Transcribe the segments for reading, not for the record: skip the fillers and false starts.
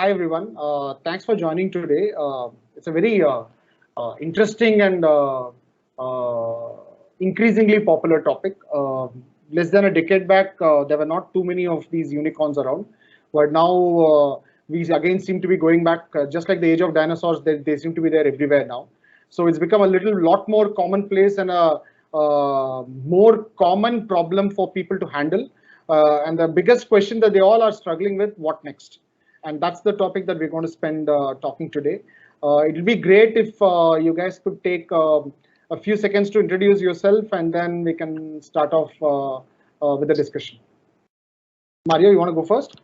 Hi everyone. Thanks for joining today. It's a very interesting and increasingly popular topic. Less than a decade back, there were not too many of these unicorns around, but now we again seem to be going back, just like the age of dinosaurs. They seem to be there everywhere now. So it's become a lot more commonplace and a more common problem for people to handle. And the biggest question that they all are struggling with: what next? And that's the topic that we're going to spend talking today. It will be great if you guys could take a few seconds to introduce yourself, and then we can start off with the discussion. Mario, you want to go first?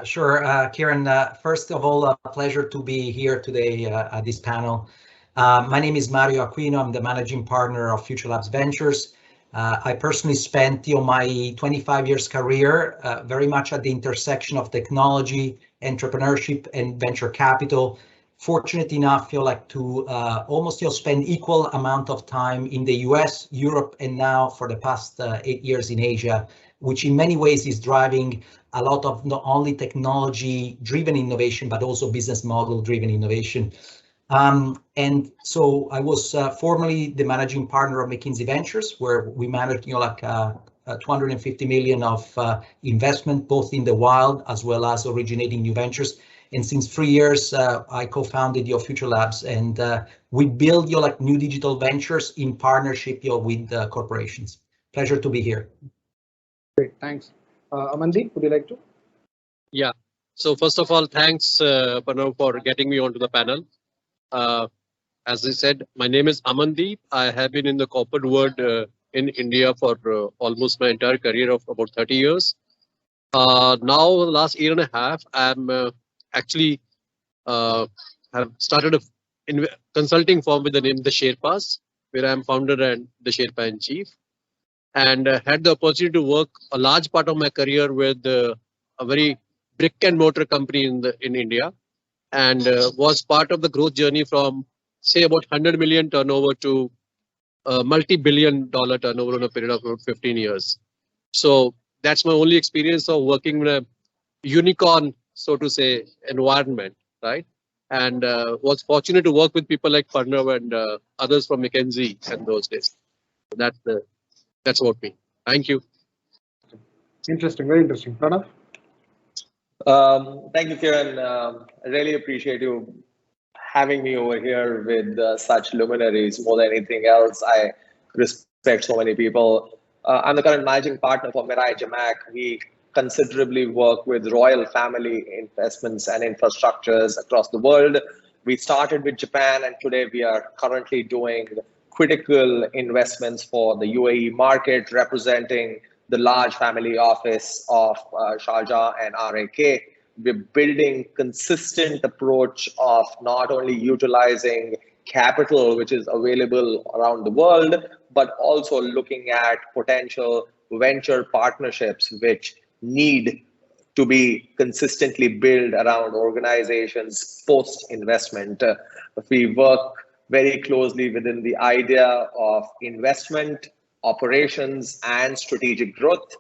Sure, Kieran. First of all, a pleasure to be here today at this panel. My name is Mario Aquino. I'm the managing partner of Future Labs Ventures. I personally spent my 25 years career very much at the intersection of technology, entrepreneurship, and venture capital. Fortunate enough, to almost spend equal amount of time in the US, Europe, and now for the past 8 years in Asia, which in many ways is driving a lot of not only technology-driven innovation, but also business model-driven innovation. And so I was formerly the managing partner of McKinsey Ventures, where we managed 250 million of investment, both in the wild as well as originating new ventures. And since 3 years, I co-founded Future Labs, and we build new digital ventures in partnership with corporations. Pleasure to be here. Great, thanks. Amandeep, would you like to? Yeah. So first of all, thanks, Pranav, for getting me onto the panel. As I said, my name is Amandeep. I have been in the corporate world in India for almost my entire career of about 30 years. Now, last year and a half, I'm actually have started a consulting firm with the name The Sherpas, where I'm founder and the Sherpa in chief, and had the opportunity to work a large part of my career with a very brick and mortar company in India, and was part of the growth journey from, say, about 100 million turnover to multi-billion-dollar turnover in a period of about 15 years. So that's my only experience of working in a unicorn, so to say, environment, right? And was fortunate to work with people like Pranav and others from McKinsey in those days. That's about me. Thank you. Interesting, very interesting. Pranav? Thank you, Kieran. I really appreciate you having me over here with such luminaries. More than anything else, I respect so many people. I'm the current managing partner for Mirai Jamac. We considerably work with royal family investments and infrastructures across the world. We started with Japan, and today we are currently doing critical investments for the UAE market, representing the large family office of Sharjah and RAK. We're building consistent approach of not only utilizing capital which is available around the world, but also looking at potential venture partnerships which need to be consistently built around organizations post-investment. We work very closely within the idea of investment, operations, and strategic growth,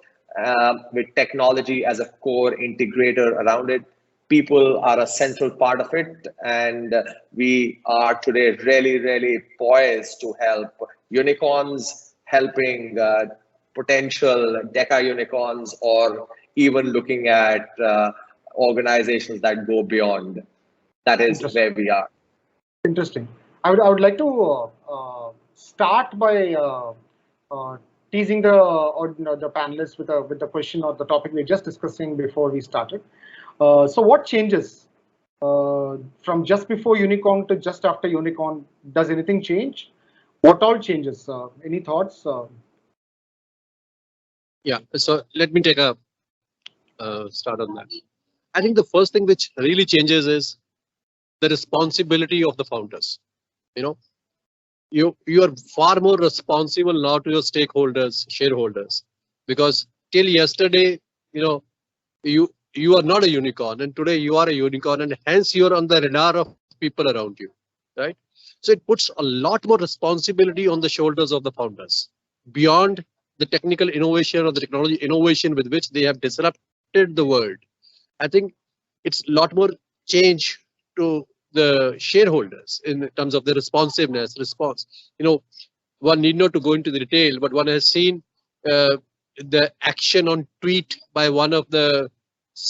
with technology as a core integrator around it. People are a central part of it, and we are today really poised to help unicorns, helping potential Deca unicorns, or even looking at organizations that go beyond. That is where we are. Interesting. I would like to start by teasing the panelists with the question or the topic we were just discussing before we started. So what changes from just before unicorn to just after unicorn? Does anything change? What all changes? Any thoughts? Yeah, so let me take a start on that. I think the first thing which really changes is the responsibility of the founders. You are far more responsible now to your stakeholders, shareholders, because till yesterday, you are not a unicorn, and today you are a unicorn, and hence you are on the radar of people around you, right? So it puts a lot more responsibility on the shoulders of the founders beyond the technical innovation or the technology innovation with which they have disrupted the world. I think it's a lot more change to the shareholders in terms of the responsiveness, response. One need not to go into the detail, but one has seen the action on tweet by one of the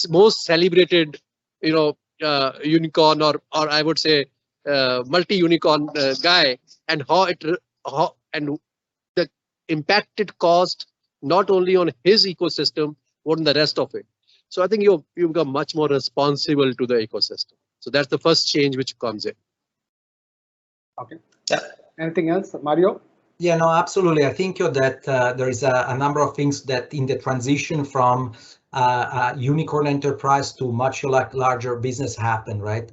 most celebrated, unicorn or I would say multi-unicorn guy, and how the impact it caused not only on his ecosystem, but on the rest of it. So I think you become much more responsible to the ecosystem. So that's the first change which comes in. Okay. Yeah. Anything else, Mario? Yeah, no, absolutely. I think that there is a number of things that in the transition from unicorn enterprise to much larger business happen, right?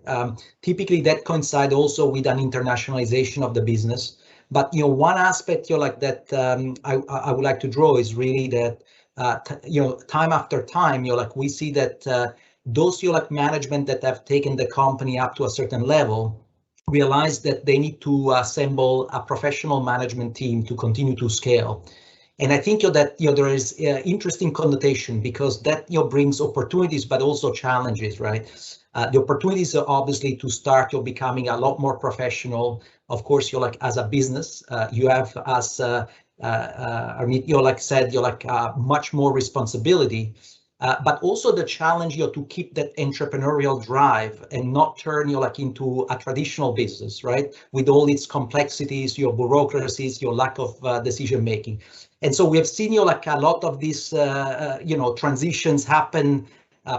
Typically that coincides also with an internationalization of the business. But one aspect that I would like to draw is really that time after time we see that those management that have taken the company up to a certain level realize that they need to assemble a professional management team to continue to scale. And I think that there is interesting connotation, because that brings opportunities but also challenges, right? The opportunities are obviously to start becoming a lot more professional. Of course, as a business, you have, as Amit said, much more responsibility. But also the challenge to keep that entrepreneurial drive and not turn into a traditional business, right? With all its complexities, your bureaucracies, your lack of decision making. And so we have seen a lot of these transitions happen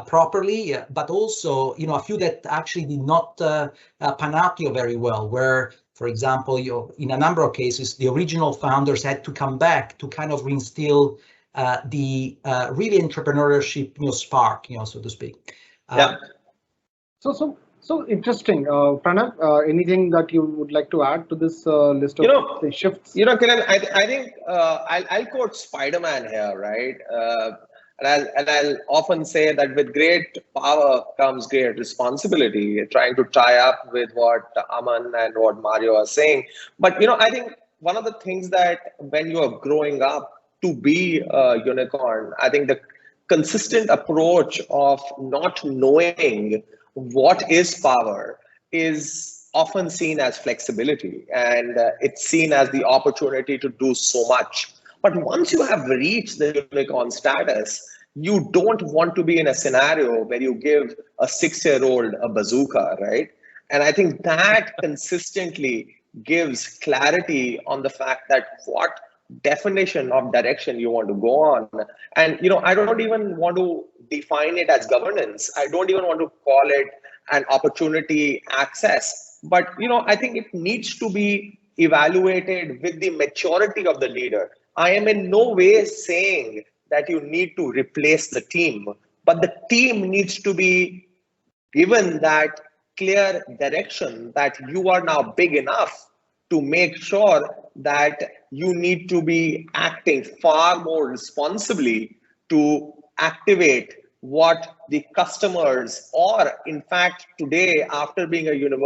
properly, but also a few that actually did not pan out very well, where, for example, in a number of cases, the original founders had to come back to kind of reinstill the really entrepreneurship spark, so to speak. Yeah. So interesting. Pranav, anything that you would like to add to this list of the shifts? Kiran, I think I'll quote Spider-Man here, right? And I'll often say that with great power comes great responsibility, trying to tie up with what Aman and what Mario are saying. But, I think one of the things that when you are growing up to be a unicorn, I think the consistent approach of not knowing what is power is often seen as flexibility, and it's seen as the opportunity to do so much. But once you have reached the unicorn status, you don't want to be in a scenario where you give a 6-year-old a bazooka, right? And I think that consistently gives clarity on the fact that what definition of direction you want to go on. And I don't even want to define it as governance. I don't even want to call it an opportunity access. But I think it needs to be evaluated with the maturity of the leader. I am in no way saying that you need to replace the team, but the team needs to be given that clear direction that you are now big enough to make sure that you need to be acting far more responsibly to activate what the customers, or in fact today, after being a unicorn,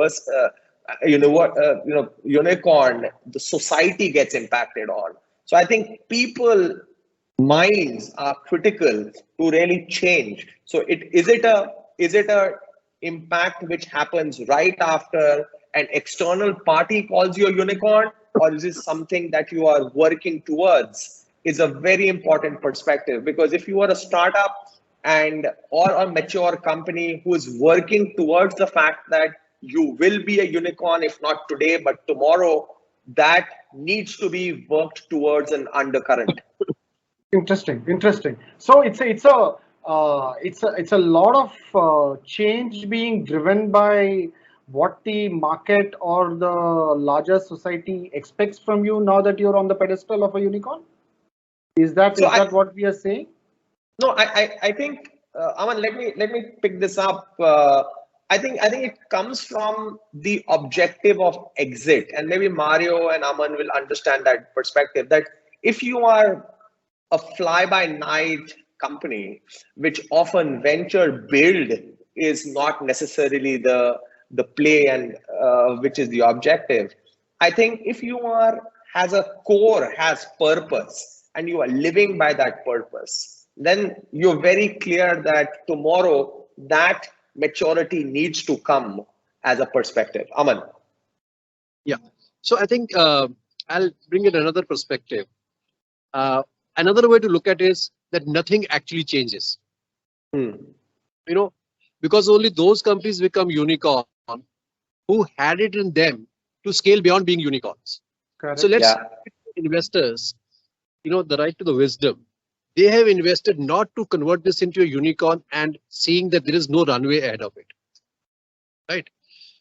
the society gets impacted on. So I think people minds are critical to really change. So is it a impact which happens right after an external party calls you a unicorn, or is it something that you are working towards? Is a very important perspective, because if you are a startup or a mature company who is working towards the fact that you will be a unicorn, if not today but tomorrow, that needs to be worked towards an undercurrent. Interesting. So it's a lot of change being driven by what the market or the larger society expects from you now that you're on the pedestal of a unicorn. Is that what we are saying? No, I think Aman, let me pick this up. I think it comes from the objective of exit, and maybe Mario and Aman will understand that perspective. That if you are a fly-by-night company, which often venture build is not necessarily the play, and which is the objective. I think if you has a core, has purpose, and you are living by that purpose, then you're very clear that tomorrow that maturity needs to come as a perspective? Aman. Yeah. So I think I'll bring in another perspective. Another way to look at it is that nothing actually changes. Because only those companies become unicorn who had it in them to scale beyond being unicorns. Correct. So let's investors, the right to the wisdom. They have invested not to convert this into a unicorn and seeing that there is no runway ahead of it. Right.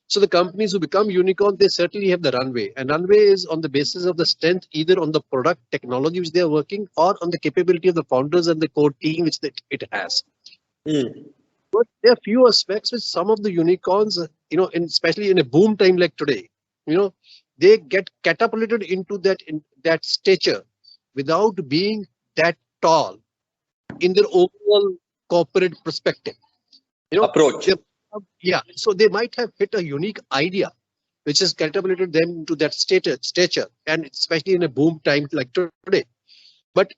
So the companies who become unicorn, they certainly have the runway, and runway is on the basis of the strength, either on the product technology which they are working or on the capability of the founders and the core team which it has. But there are few aspects which some of the unicorns, especially in a boom time like today, they get catapulted into that stature without being that tall in their overall corporate perspective. Approach. Yeah, so they might have hit a unique idea which has catapulted them into that stature, and especially in a boom time like today. But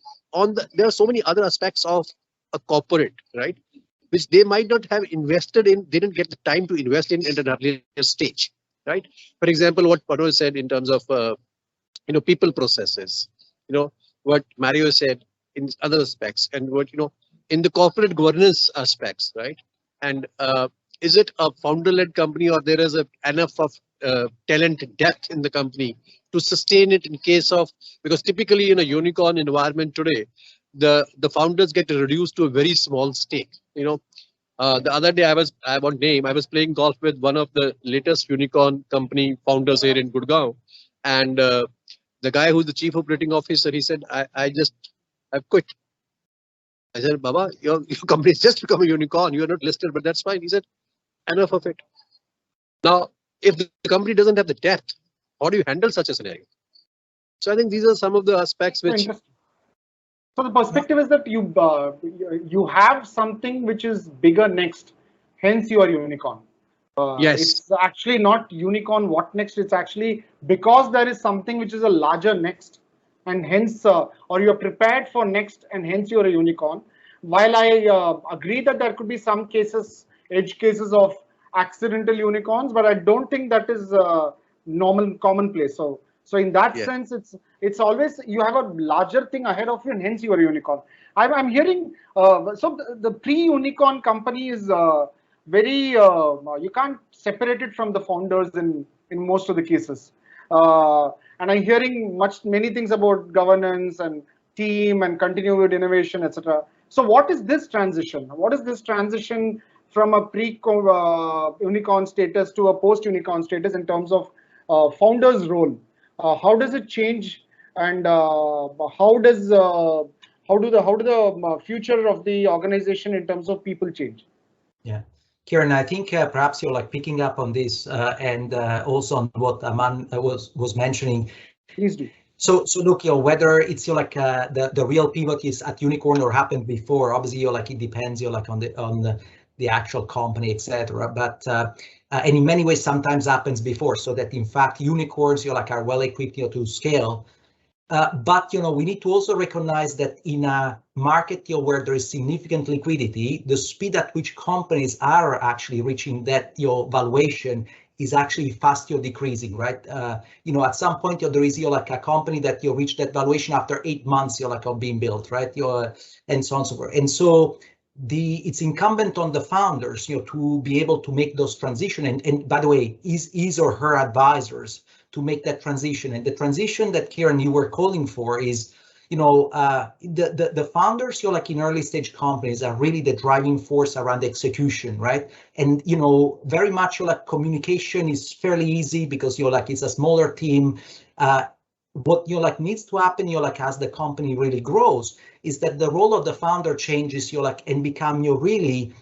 there are so many other aspects of a corporate, right, which they might not have invested in. They didn't get the time to invest in at an earlier stage, right? For example, what Pano said in terms of people processes, what Mario said in other aspects, and what in the corporate governance aspects, right? And is it a founder-led company, or there is enough of talent depth in the company to sustain it in case of, because typically in a unicorn environment today, the founders get reduced to a very small stake. The other day I won't name, I was playing golf with one of the latest unicorn company founders here in Gurgaon, and the guy who's the chief operating officer, he said, I've quit. I said, Baba, your company has just become a unicorn. You are not listed, but that's fine. He said, enough of it. Now, if the company doesn't have the depth, how do you handle such a scenario? So I think these are some of the aspects which. So the perspective is that you have something which is bigger next, hence you are unicorn. Yes. It's actually not unicorn what next. It's actually because there is something which is a larger next, and hence or you're prepared for next, and hence you're a unicorn. While I agree that there could be some cases, edge cases of accidental unicorns, but I don't think that is commonplace. So in that sense, it's always you have a larger thing ahead of you, and hence you are a unicorn. I'm hearing so the pre-unicorn company is very you can't separate it from the founders in most of the cases. And I'm hearing many things about governance and team and continued innovation, etc. So what is this transition? What is this transition from a pre-unicorn status to a post-unicorn status in terms of founder's role? How does it change, and how do the future of the organization in terms of people change? Yeah, Kiran, I think perhaps you're picking up on this and also on what Aman was mentioning. Please do. So look, whether it's the real pivot is at unicorn or happened before. Obviously, it depends. On the actual company, etc. But and in many ways, sometimes happens before. So that in fact, unicorns are well equipped to scale. But we need to also recognize that in a market where there is significant liquidity, the speed at which companies are actually reaching that valuation is actually fast decreasing, right? At some point there is a company that reach that valuation after 8 months of being built, right? And so on and so forth. And so it's incumbent on the founders to be able to make those transition, and by the way, his or her advisors to make that transition. And the transition that Kiran you were calling for is the founders in early stage companies are really the driving force around the execution, right? And very much communication is fairly easy because it's a smaller team. What needs to happen as the company really grows is that the role of the founder changes and become really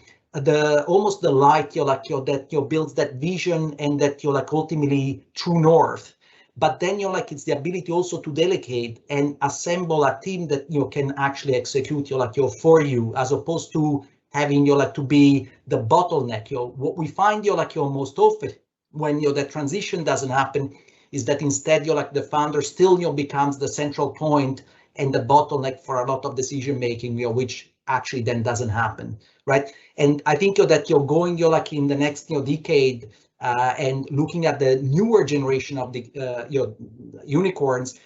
almost the light that builds that vision and that ultimately true north. But then it's the ability also to delegate and assemble a team that can actually execute for you, as opposed to having to be the bottleneck. What we find most often when the transition doesn't happen is that instead the founder still becomes the central point and the bottleneck for a lot of decision making, which actually then doesn't happen, right? And I think that you're like in the next decade and looking at the newer generation of the unicorns,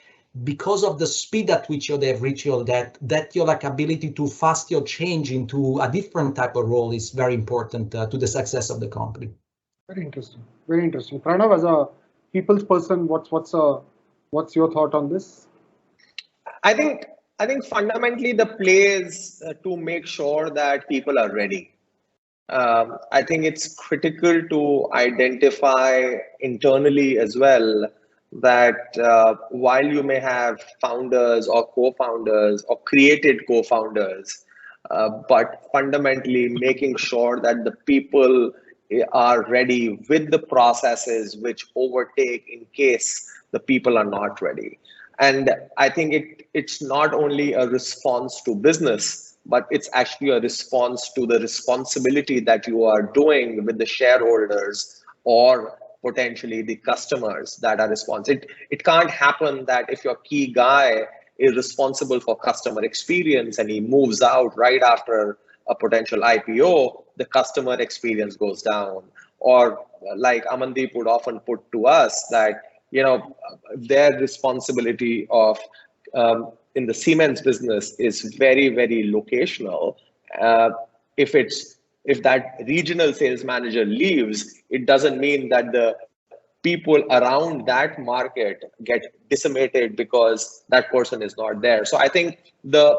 because of the speed at which they've reached that your like ability to fast your change into a different type of role is very important to the success of the company. Very interesting. Very interesting. Pranav, as a people's person, what's your thought on this? I think fundamentally the play is to make sure that people are ready. I think it's critical to identify internally as well that while you may have founders or co-founders or created co-founders, but fundamentally making sure that the people are ready with the processes which overtake in case the people are not ready. And I think it's not only a response to business, but it's actually a response to the responsibility that you are doing with the shareholders or potentially the customers that are responsible. It can't happen that if your key guy is responsible for customer experience and he moves out right after a potential IPO, the customer experience goes down. Or like Amandeep would often put to us that, their responsibility of in the Siemens business is very, very locational. If that regional sales manager leaves, it doesn't mean that the people around that market get decimated because that person is not there. So I think the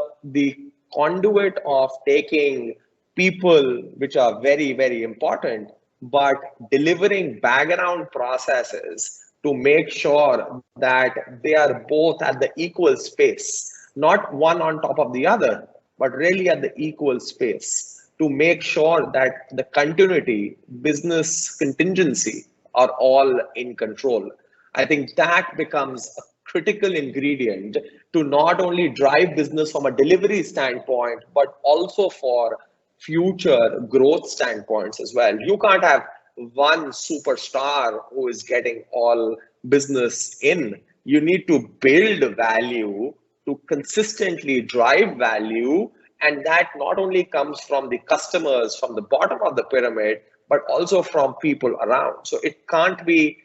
conduit of taking people, which are very, very important, but delivering background processes to make sure that they are both at the equal space, not one on top of the other, but really at the equal space, to make sure that the continuity, business contingency are all in control. I think that becomes a critical ingredient to not only drive business from a delivery standpoint, but also for future growth standpoints as well. You can't have one superstar who is getting all business in. You need to build value to consistently drive value, and that not only comes from the customers from the bottom of the pyramid, but also from people around. So it can't be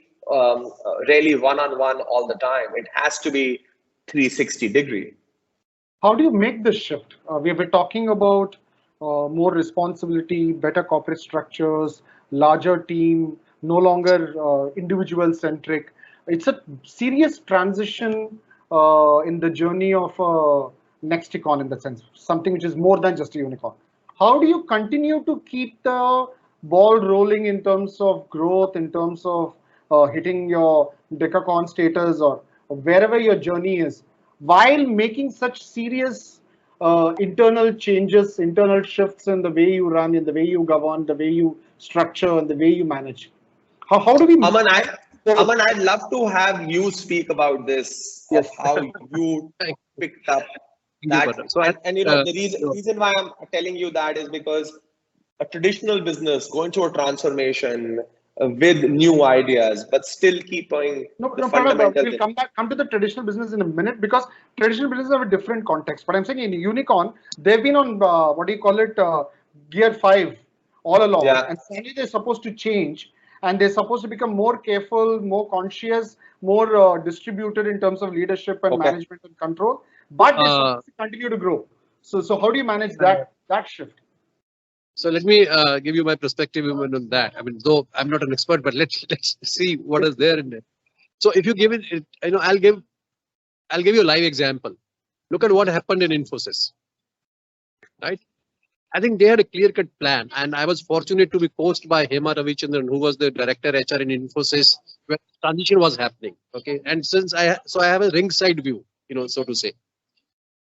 really one-on-one all the time. It has to be 360 degree. How do you make this shift? We were talking about more responsibility, better corporate structures, larger team, no longer individual centric. It's a serious transition in the journey of Nexticon, in that sense, something which is more than just a unicorn. How do you continue to keep the ball rolling in terms of growth, in terms of hitting your decacorn status or wherever your journey is, while making such serious internal changes, internal shifts in the way you run, in the way you govern, the way you structure, and the way you manage? How do we? Aman, I'd love to have you speak about this, yes, of how you picked up that. So, the reason why I'm telling you that is because a traditional business going through a transformation with new ideas, but still keeping fundamentals. We'll come to the traditional business in a minute, because traditional businesses have a different context. But I'm saying in Unicorn, they've been on gear 5 all along, and suddenly they're supposed to change, and they're supposed to become more careful, more conscious, more distributed in terms of leadership and management and control. But they're supposed to continue to grow. So how do you manage that shift? So let me give you my perspective on that. I mean, though I'm not an expert, but let's see what is there in there. So if you give it, I'll give you a live example. Look at what happened in Infosys, right? I think they had a clear-cut plan, and I was fortunate to be coached by Hema Ravichandran, who was the director HR in Infosys when transition was happening. Okay, and since I have a ringside view, so to say.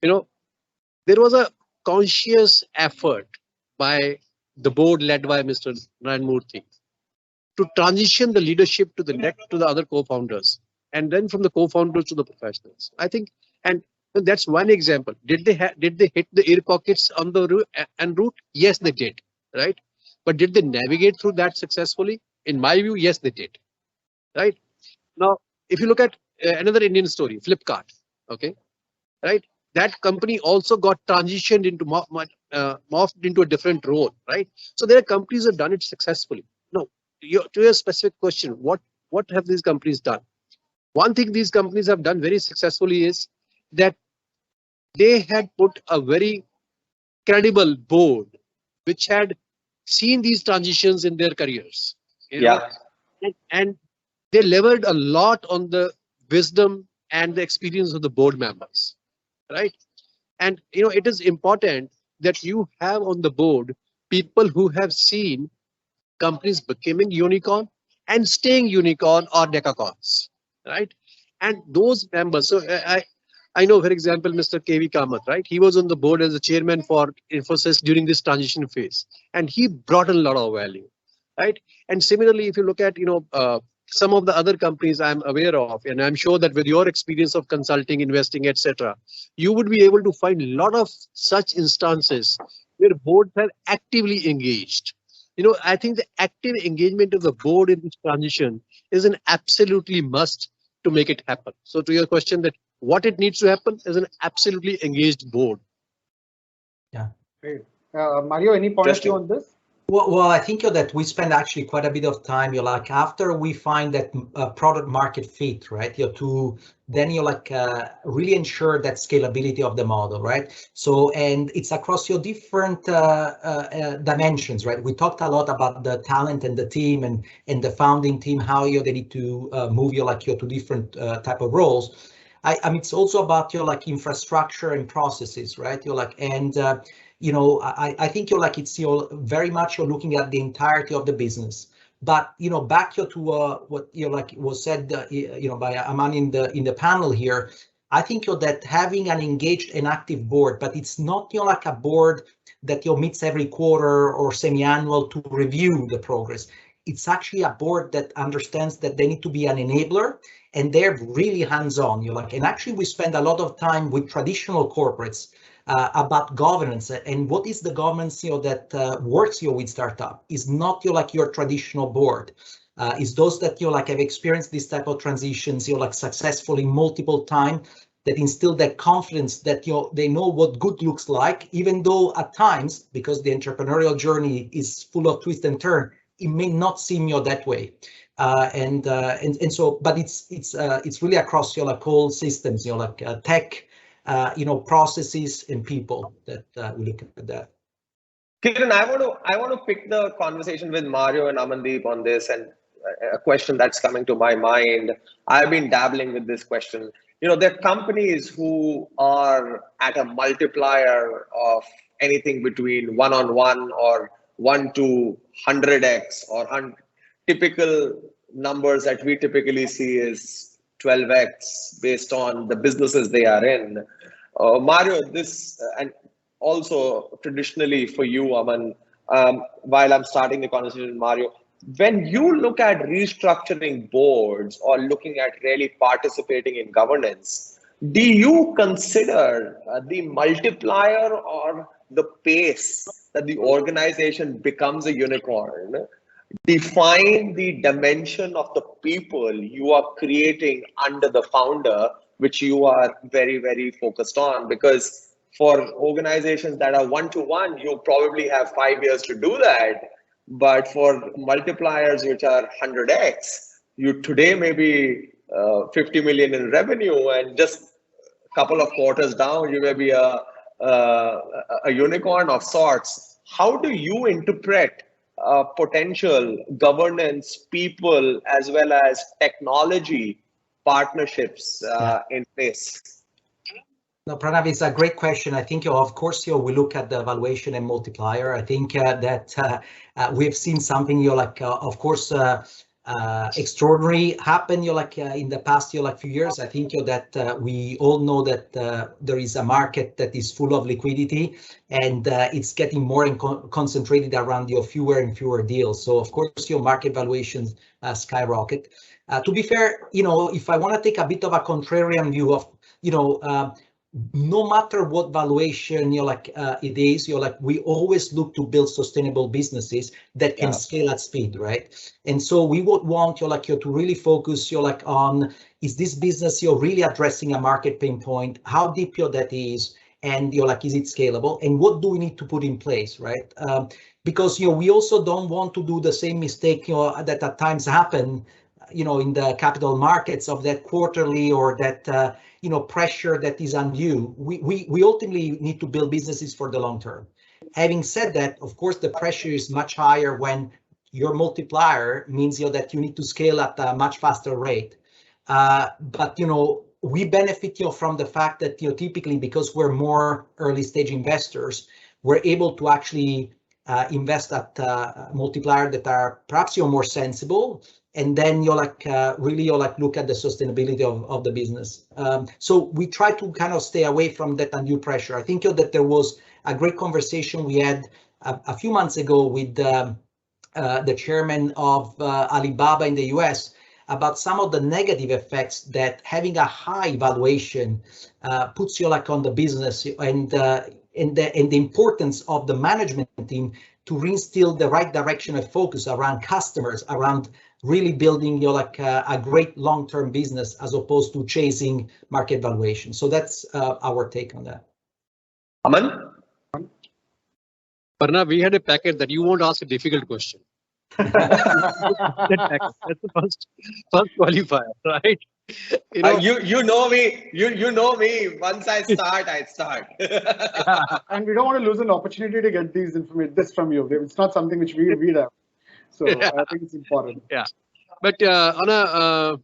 There was a conscious effort by the board led by Mr. Narayan Murthy to transition the leadership to the other co-founders, and then from the co-founders to the professionals. I think, and that's one example. Did they hit the air pockets on the route? Yes, they did, right? But did they navigate through that successfully? In my view, yes, they did, right? Now, if you look at another Indian story, Flipkart, okay, right? That company also got transitioned into morphed into a different role, right? So there are companies that have done it successfully. No, to your specific question, what have these companies done? One thing these companies have done very successfully is that they had put a very credible board which had seen these transitions in their careers. Yeah. And they levered a lot on the wisdom and the experience of the board members, right? And it is important that you have on the board people who have seen companies becoming unicorn and staying unicorn or decacorns, right? And those members, so I know, for example, Mr. KV Kamath, right? He was on the board as a chairman for Infosys during this transition phase, and he brought in a lot of value, right? And similarly, if you look at some of the other companies I'm aware of, and I'm sure that with your experience of consulting, investing, etc., you would be able to find a lot of such instances where boards are actively engaged. I think the active engagement of the board in this transition is an absolutely must to make it happen. So to your question that what it needs to happen is an absolutely engaged board. Yeah. Great. Mario, any point of view on this? Well, I think that we spend actually quite a bit of time. After we find that product market fit, right? Then really ensure that scalability of the model, right? So, and it's across your different dimensions, right? We talked a lot about the talent and the team and the founding team, how they need to move to different type of roles. I mean, it's also about infrastructure and processes, right? I think it's very much looking at the entirety of the business. But back to what was said by Aman in the panel here. I think that having an engaged and active board, but it's not like a board that meets every quarter or semi-annual to review the progress. It's actually a board that understands that they need to be an enabler, and they're really hands-on. And actually we spend a lot of time with traditional corporates about governance, and what is the governance that works with startup is not your traditional board. Is those that have experienced this type of transitions successfully multiple times, that instill that confidence that they know what good looks like, even though at times, because the entrepreneurial journey is full of twist and turn, it may not seem that way. And so, but it's really across whole systems, tech, processes and people that we look at that. Kiran, I want to pick the conversation with Mario and Amandeep on this, and a question that's coming to my mind. I've been dabbling with this question. There are companies who are at a multiplier of anything between 1-on-1 or 1 to 100x, or typical numbers that we typically see is 12x based on the businesses they are in. Mario, this, and also traditionally for you, Aman, while I'm starting the conversation with Mario, when you look at restructuring boards or looking at really participating in governance, do you consider the multiplier or the pace that the organization becomes a unicorn define the dimension of the people you are creating under the founder, which you are very, very focused on? Because for organizations that are 1-to-1, you probably have 5 years to do that. But for multipliers, which are 100x, you today may be 50 million in revenue, and just a couple of quarters down, you may be a unicorn of sorts. How do you interpret potential governance, people, as well as technology partnerships in place? No, Pranav, it's a great question. I think, of course, we look at the valuation and multiplier. I think that we've seen something, of course, extraordinary happen, in the past, few years. I think that we all know that there is a market that is full of liquidity, and it's getting more concentrated around fewer and fewer deals. So, of course, market valuations skyrocket. To be fair, if I want to take a bit of a contrarian view of, no matter what valuation it is, we always look to build sustainable businesses that can scale at speed, right? And so we would want to really focus on, is this business really addressing a market pain point, how deep that is, and like, is it scalable, and what do we need to put in place, right? Because we also don't want to do the same mistake that at times happen in the capital markets, of that quarterly or that pressure that is undue. We ultimately need to build businesses for the long term. Having said that, of course, the pressure is much higher when your multiplier means that you need to scale at a much faster rate. But we benefit from the fact that typically, because we're more early stage investors, we're able to actually invest at multiplier that are perhaps more sensible, and then really look at the sustainability of the business. So we try to kind of stay away from that undue pressure. I think that there was a great conversation we had a few months ago with the chairman of Alibaba in the US about some of the negative effects that having a high valuation puts on the business, and the importance of the management team to reinstill the right direction of focus around customers, around really building a great long-term business as opposed to chasing market valuation. So that's our take on that. Aman? Parna, we had a packet that you won't ask a difficult question. That's the first qualifier, right? You know me. You know me. Once I start, I start. And we don't want to lose an opportunity to get this from you. It's not something which we'd have. So yeah. I think it's important. Yeah. But on a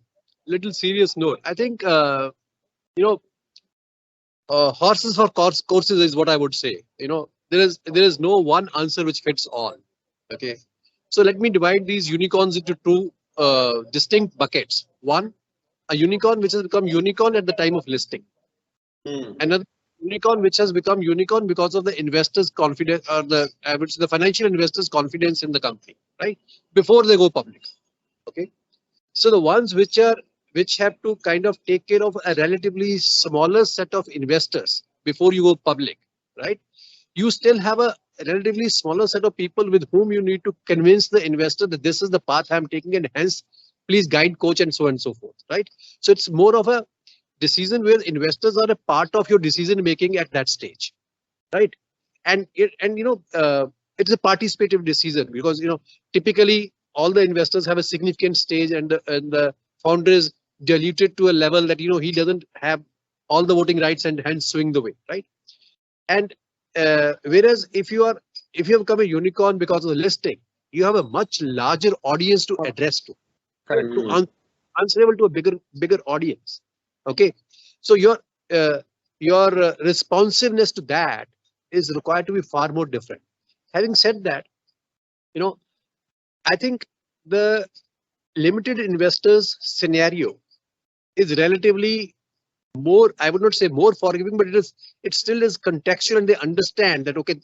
little serious note, I think horses for courses is what I would say. There is no one answer which fits all. Okay. So let me divide these unicorns into two distinct buckets. One, a unicorn which has become unicorn at the time of listing. Another unicorn which has become unicorn because of the investors' confidence, or the financial investors' confidence in the company, right? Before they go public. Okay. So the ones which have to kind of take care of a relatively smaller set of investors before you go public, right? You still have a relatively smaller set of people with whom you need to convince the investor that this is the path I'm taking, and hence please guide, coach, and so on and so forth, right? So it's more of a decision where investors are a part of your decision making at that stage, right? And it's a participative decision, because typically all the investors have a significant stage, and the founder is diluted to a level that he doesn't have all the voting rights and hence swing the way, right? And whereas if you have become a unicorn because of the listing, you have a much larger audience to address to. Correct. To answerable to a bigger audience. Okay, so your responsiveness to that is required to be far more different. Having said that, I think the limited investors scenario is relatively more, I would not say more forgiving, but it still is contextual, and they understand that, okay,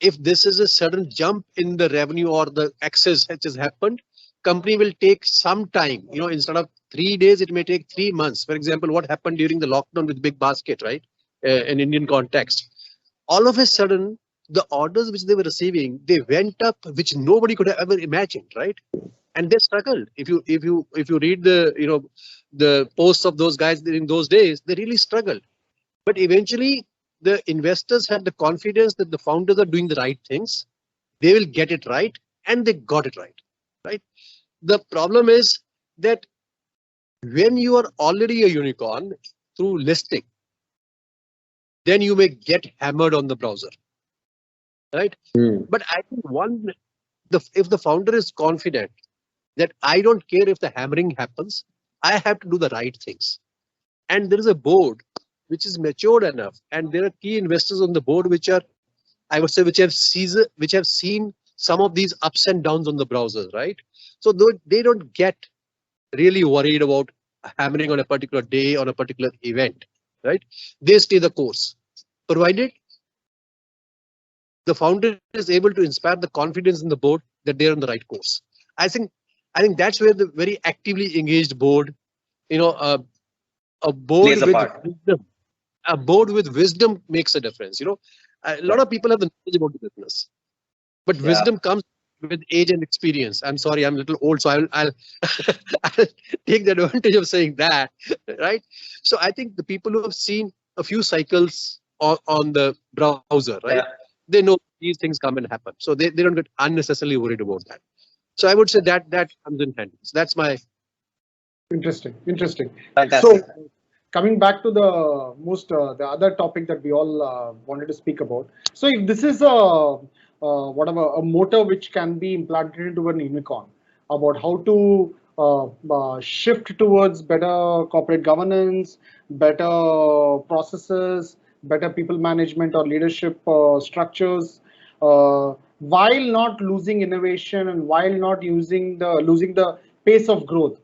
if this is a sudden jump in the revenue or the excess which has happened, company will take some time, instead of 3 days, it may take 3 months. For example, what happened during the lockdown with Big Basket, right? In Indian context, all of a sudden, the orders which they were receiving, they went up, which nobody could have ever imagined, right? And they struggled. If you read the posts of those guys in those days, they really struggled. But eventually, the investors had the confidence that the founders are doing the right things. They will get it right, and they got it right, right? The problem is that when you are already a unicorn through listing, then you may get hammered on the browser, right? But I think if the founder is confident that I don't care if the hammering happens, I have to do the right things. And there is a board which is matured enough, and there are key investors on the board which are, I would say, which have seen some of these ups and downs on the browsers, right? So they don't get really worried about hammering on a particular day, on a particular event, right? They stay the course, provided the founder is able to inspire the confidence in the board that they're on the right course. I think that's where the very actively engaged board, a board with wisdom, a board with wisdom makes a difference. A lot of people have the knowledge about the business, but wisdom comes with age and experience. I'm sorry, I'm a little old, so I'll take the advantage of saying that, right? So I think the people who have seen a few cycles on the browser, right? Yeah. They know these things come and happen, so they don't get unnecessarily worried about that. So I would say that comes in handy. So that's my Interesting. Fantastic. So coming back to the the other topic that we all wanted to speak about. So if this is a motor which can be implanted into an unicorn about how to shift towards better corporate governance, better processes, better people management or leadership structures, while not losing innovation and while not losing the pace of growth.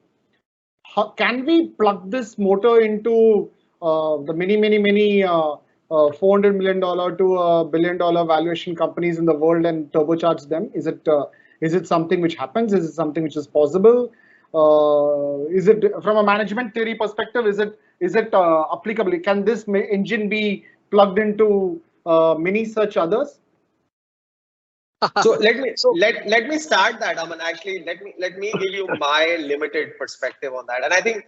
Can we plug this motor into the many $400 million to $1 billion valuation companies in the world and turbocharge them? Is it something which happens? Is it something which is possible? Is it, from a management theory perspective, is it applicable? Can this engine be plugged into many such others? So let me start that, Aman. Actually, let me give you my limited perspective on that. And I think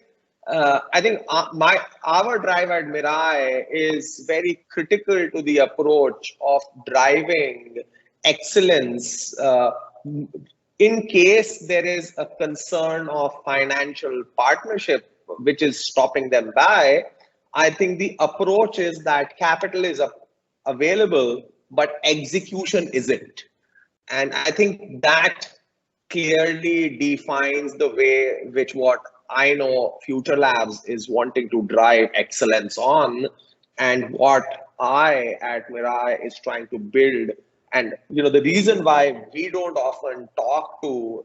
our drive at Mirai is very critical to the approach of driving excellence. In case there is a concern of financial partnership which is stopping them by, I think the approach is that capital is available, but execution isn't. And I think that clearly defines the way which what I know Future Labs is wanting to drive excellence on, and what I at Mirai is trying to build. And the reason why we don't often talk to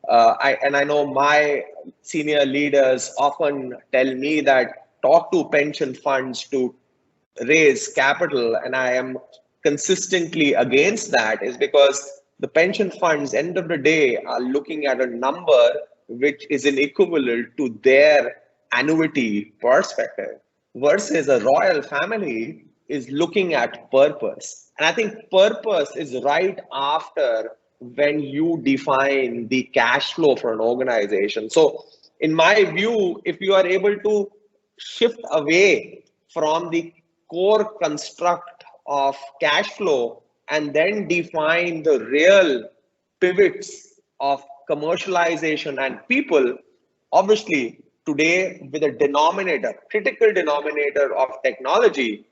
I know my senior leaders often tell me that talk to pension funds to raise capital, and I am consistently against that, is because the pension funds, end of the day, are looking at a number which is an equivalent to their annuity perspective, versus a royal family is looking at purpose. And I think purpose is right after when you define the cash flow for an organization. So in my view, if you are able to shift away from the core construct of cash flow and then define the real pivots of commercialization and people, obviously today with a critical denominator of technology,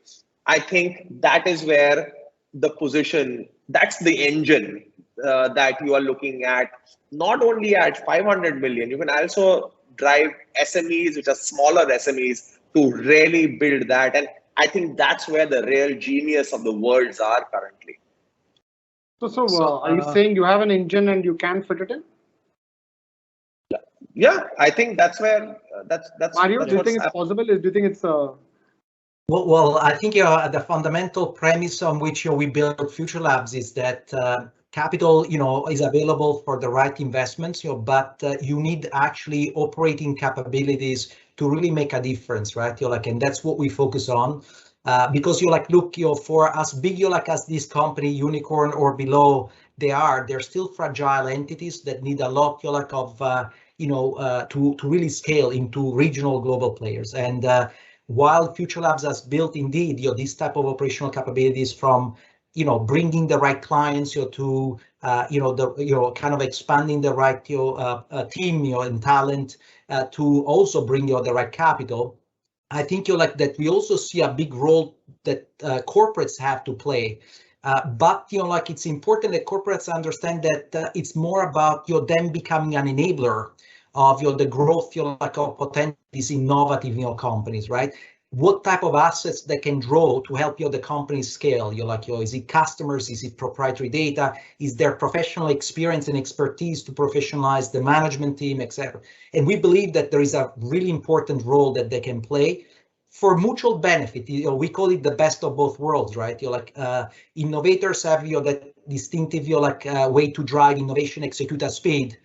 I think that is where the position, that's the engine that you are looking at, not only at 500 million, you can also drive SMEs, which are smaller SMEs, to really build that. And I think that's where the real genius of the worlds are currently. So are you saying you have an engine and you can fit it in? Yeah, I think that's where that's Mario, do you think it's possible? Do you think it's Well, I think the fundamental premise on which we build Future Labs is that capital, is available for the right investments, but you need actually operating capabilities to really make a difference, right? And that's what we focus on, because look, for as big as this company, unicorn or below, they're still fragile entities that need a lot of to really scale into regional global players. And while Future Labs has built indeed this type of operational capabilities, from bringing the right clients to kind of expanding the right team and talent to also bring the right capital, I think that we also see a big role that corporates have to play. But it's important that corporates understand that it's more about them becoming an enabler of the growth of potential these innovative companies, right? What type of assets they can draw to help the company scale? Is it customers? Is it proprietary data? Is there professional experience and expertise to professionalize the management team, etc.? And we believe that there is a really important role that they can play for mutual benefit. We call it the best of both worlds, right? Innovators have that distinctive way to drive innovation, execute at speed,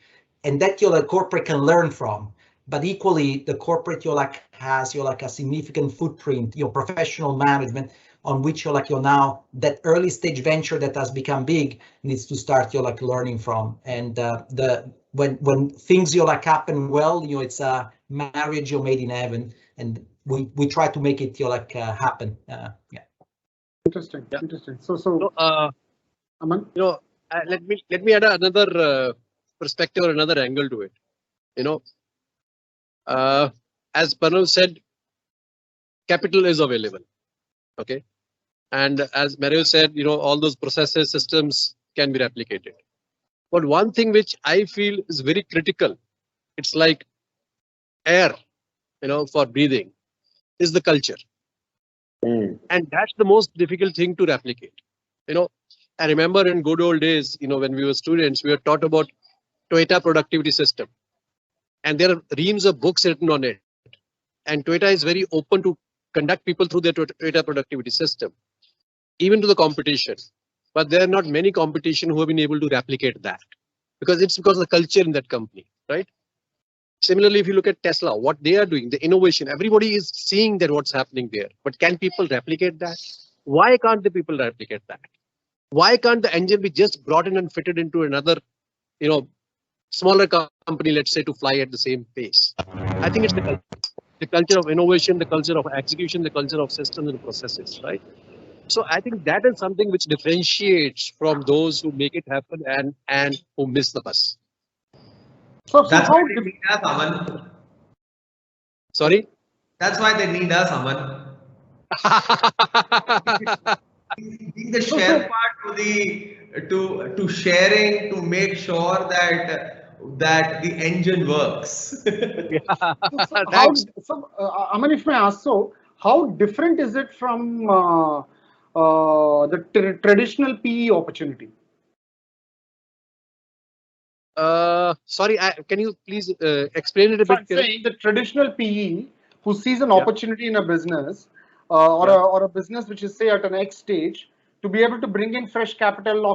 and that corporate can learn from. But equally, the corporate has a significant footprint, professional management on which now that early stage venture that has become big needs to start learning from. And when things happen well, it's a marriage made in heaven, and we try to make it happen. Yeah. Interesting. Yeah. Interesting. So Aman? Let me add another perspective or another angle to it. As Pranav said, capital is available. Okay. And as Mario said, all those processes, systems can be replicated. But one thing which I feel is very critical, it's like air, for breathing, is the culture. And that's the most difficult thing to replicate. I remember in good old days, when we were students, we were taught about Toyota productivity system. And there are reams of books written on it. And Toyota is very open to conduct people through their Toyota productivity system, even to the competition. But there are not many competition who have been able to replicate that, because it's because of the culture in that company, right? Similarly, if you look at Tesla, what they are doing, the innovation, everybody is seeing that what's happening there. But can people replicate that? Why can't the people replicate that? Why can't the engine be just brought in and fitted into another, smaller company, let's say, to fly at the same pace? I think it's the culture of innovation, the culture of execution, the culture of systems and processes, right? So I think that is something which differentiates from those who make it happen and who miss the bus. That's why they need us, Aman. Sorry? That's why they need us, Aman. Being the share part to sharing, to make sure that the engine works. Aman, if I ask, so how different is it from the traditional PE opportunity? Sorry, can you please explain it a bit? Saying the traditional PE who sees an opportunity in a business or a business which is, say, at an X stage, to be able to bring in fresh capital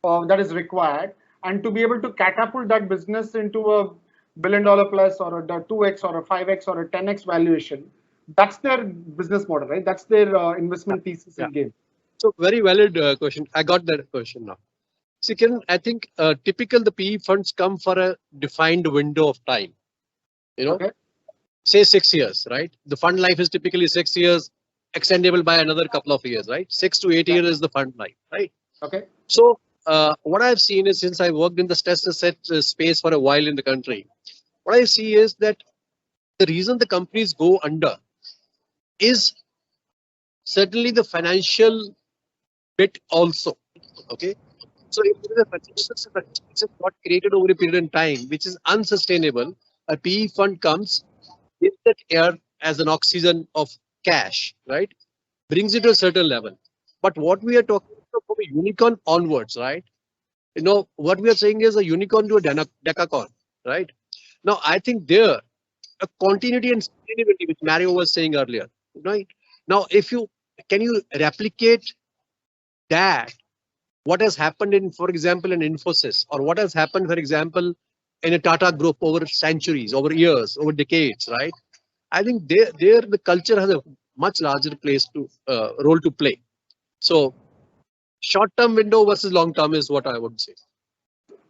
of that is required, and to be able to catapult that business into a $1 billion plus or a 2x or a 5x or a 10x valuation. That's their business model, right? That's their investment thesis in game. So very valid question. I got that question now. See, Kiran, I think typical the PE funds come for a defined window of time. Say 6 years, right? The fund life is typically 6 years, extendable by another couple of years, right? 6 to 8 years is the fund life, right? Okay. So what I've seen is, since I worked in the stress asset space for a while in the country, what I see is that the reason the companies go under is certainly the financial bit also. Okay. So if there is a financial structure which is not created over a period of time, which is unsustainable, a PE fund comes, gives that air as an oxygen of cash, right? Brings it to a certain level. But what we are talking about from a unicorn onwards, right? What we are saying is a unicorn to a decacorn, right? Now, I think there, a continuity and sustainability, which Mario was saying earlier, right? Now, can you replicate that? What has happened in, for example, in Infosys, or what has happened, for example, in a Tata Group over centuries, over years, over decades, right? I think there the culture has a much larger role to play. So short-term window versus long-term is what I would say.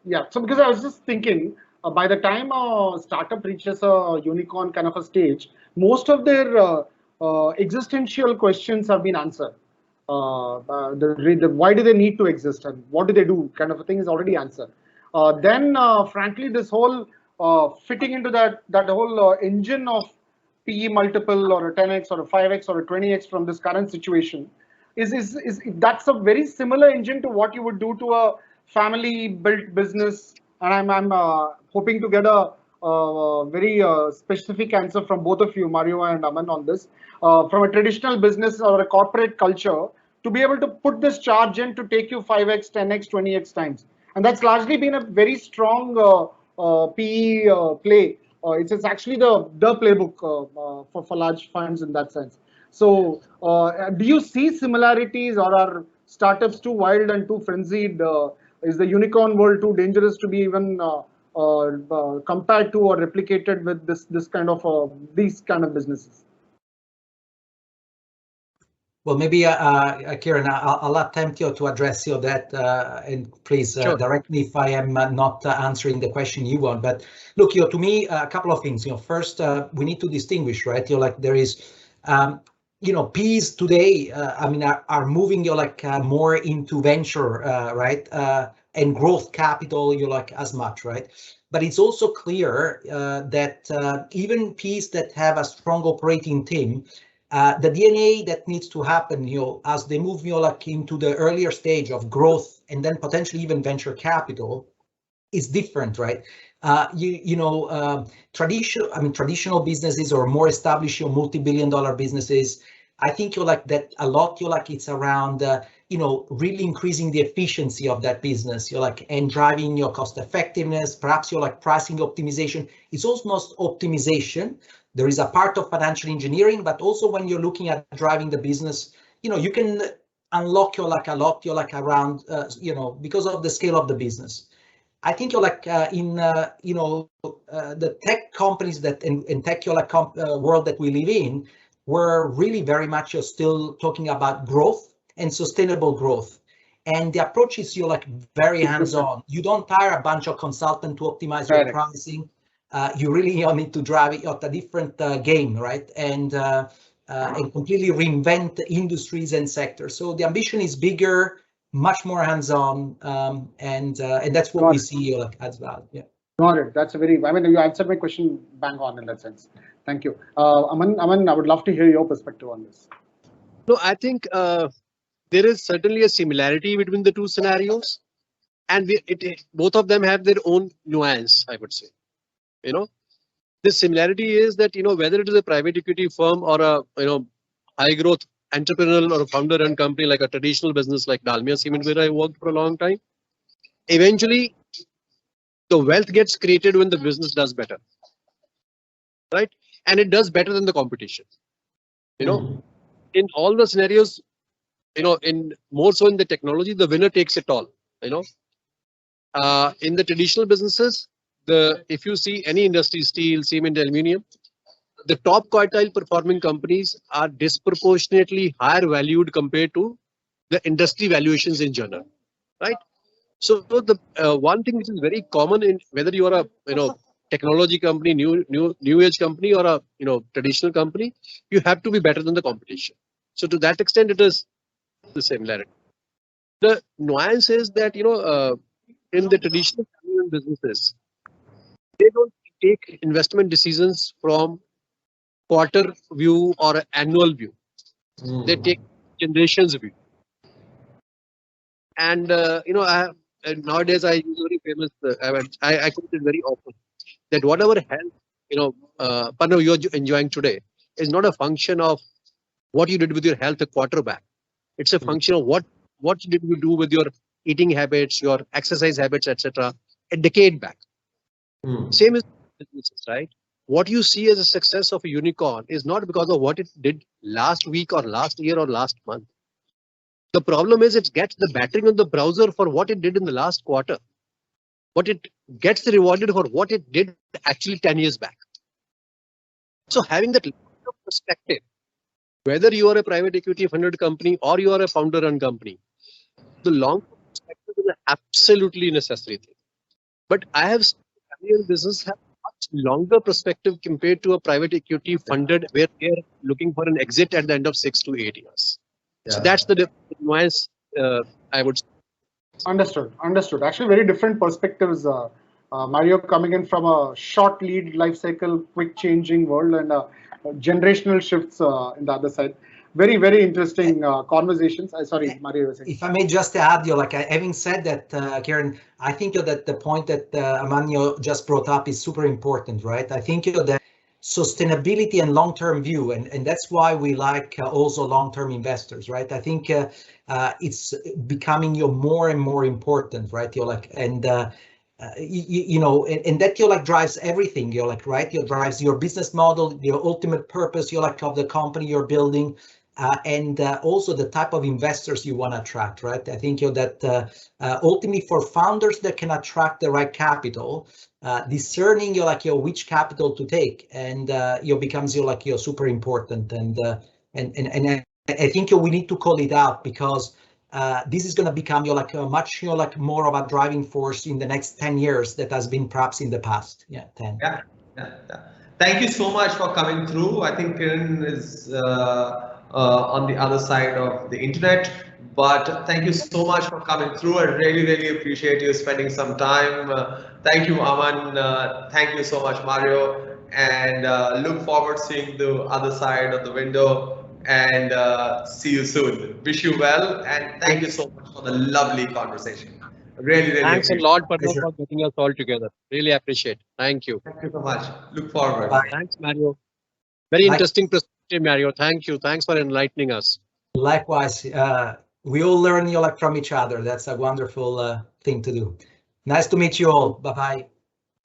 Yeah. So because I was just thinking, by the time a startup reaches a unicorn kind of a stage, most of their existential questions have been answered. Why do they need to exist and what do they do kind of a thing is already answered. Then frankly, this whole fitting into that whole engine of PE multiple or a 10x or a 5x or a 20x from this current situation is that's a very similar engine to what you would do to a family built business. And I'm hoping to get a very specific answer from both of you, Mario and Aman, on this. From a traditional business or a corporate culture, to be able to put this charge in to take you 5x, 10x, 20x times. And that's largely been a very strong PE play. It's actually the playbook for large funds in that sense. So do you see similarities, or are startups too wild and too frenzied? Is the unicorn world too dangerous to be even compared to or replicated with this kind of these kind of businesses? Well, maybe Kiran, I'll attempt to address that, and please direct me if I am not answering the question you want. But look, to me, a couple of things. First, we need to distinguish, right? Like there is PEs today, are moving more into venture, right, and growth capital, as much, right? But it's also clear that even PEs that have a strong operating team, the DNA that needs to happen, as they move, into the earlier stage of growth and then potentially even venture capital, is different, right? Traditional businesses or more established multi-billion-dollar businesses, I think that a lot. It's around really increasing the efficiency of that business. And driving your cost effectiveness. Perhaps pricing optimization. It's almost optimization. There is a part of financial engineering, but also when you're looking at driving the business, you can unlock a lot. Around because of the scale of the business. I think in the tech companies that in tech world that we live in, we're really very much still talking about growth and sustainable growth, and the approach is very hands-on. You don't hire a bunch of consultants to optimize your pricing. You really need to drive it at a different game, right? And completely reinvent the industries and sectors. So the ambition is bigger, much more hands-on, and that's what we see as well. Yeah. Got it. That's a very. You answered my question bang on in that sense. Thank you, Aman. I would love to hear your perspective on this. No, I think there is certainly a similarity between the two scenarios, and both of them have their own nuance, I would say. The similarity is that whether it is a private equity firm or a high growth entrepreneurial or a founder-run company like a traditional business like Dalmia Cement, where I worked for a long time, eventually the wealth gets created when the business does better, right? And it does better than the competition. In all the scenarios, in more so in the technology, the winner takes it all. In the traditional businesses, if you see any industry, steel, cement, aluminium, the top quartile performing companies are disproportionately higher valued compared to the industry valuations in general, right? So the one thing which is very common in whether you are a technology company, new age company, or a traditional company, you have to be better than the competition. So to that extent, it is the similarity. The nuance is that in the traditional businesses, they don't take investment decisions from quarter view or annual view. They take generations view. And nowadays I use very famous. I quote it very often that whatever health Panav you're enjoying today is not a function of what you did with your health a quarter back. It's a function of what did you do with your eating habits, your exercise habits, etc. a decade back. Same as businesses, right? What you see as a success of a unicorn is not because of what it did last week or last year or last month. The problem is it gets the battering on the browser for what it did in the last quarter. What it gets rewarded for what it did actually 10 years back. So having that perspective, whether you are a private equity funded company or you are a founder-run company, the long perspective is an absolutely necessary thing. But I have seen family business have much longer perspective compared to a private equity funded where they are looking for an exit at the end of 6 to 8 years. Yeah. So that's the nuance I would say. Understood. Actually, very different perspectives. Mario coming in from a short lead life cycle, quick changing world, and generational shifts in the other side. Very, very interesting conversations. Sorry, Mario. If I may just add, having said that, Kieran, I think that the point that Aman just brought up is super important, right? I think that sustainability and long-term view, and that's why we like also long-term investors, right? I think it's becoming more and more important, right? And that drives everything. Right? Drives your business model, your ultimate purpose, of the company you're building. And also the type of investors you want to attract, right? I think that ultimately for founders that can attract the right capital, discerning which capital to take, and becomes super important. And I think we need to call it out because this is going to become a much more of a driving force in the next 10 years that has been perhaps in the past. 10. Yeah. Thank you so much for coming through. I think Kieran is on the other side of the internet. But thank you so much for coming through. I really appreciate you spending some time. Thank you, Aman. Thank you so much, Mario. And look forward to seeing the other side of the window. And see you soon. Wish you well. And thank you so much for the lovely conversation. Really Thanks a appreciate lot, it. Pranav, for getting us all together. Really appreciate. Thank you. Thank you so much. Look forward. Bye. Thanks, Mario. Very Bye. interesting perspective, Mario. Thank you. Thanks for enlightening us. Likewise, we all learn from each other. That's a wonderful thing to do. Nice to meet you all. Bye-bye.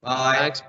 Bye. Thanks.